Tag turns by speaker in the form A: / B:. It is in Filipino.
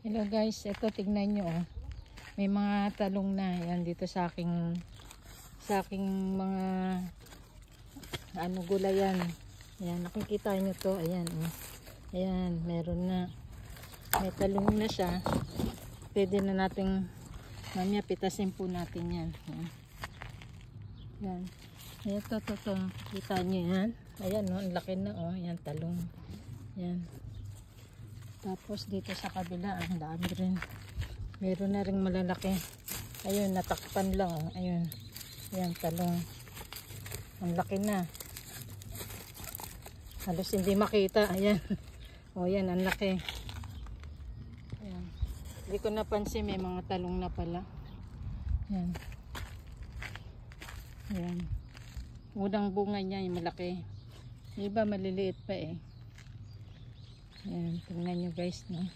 A: Hello guys, ito tignan nyo oh. May mga talong na yan dito sa aking mga gulayan. Ayan, nakikita nyo to. Ayan oh. Ayan, meron na. May talong na siya. Pwede na nating mamaya pitasin po natin yan. Ayan. Ayan. Ito, kita nyo yan. Ayan oh, ang laki na oh. Ayan, talong. Ayan. Tapos dito sa kabila, ang dami rin. Meron na ring malalaki. Ayun, natakpan lang. Oh. Ayun. Ayan, talong. Ang laki na. Halos hindi makita. Ayan. O, yan, ang laki. Ayan. Hindi ko napansin, may mga talong na pala. Ayan. Ayan. Unang bunga niya, yung malaki. Yung iba, maliliit pa eh. Ayan, tingnan nyo guys, no?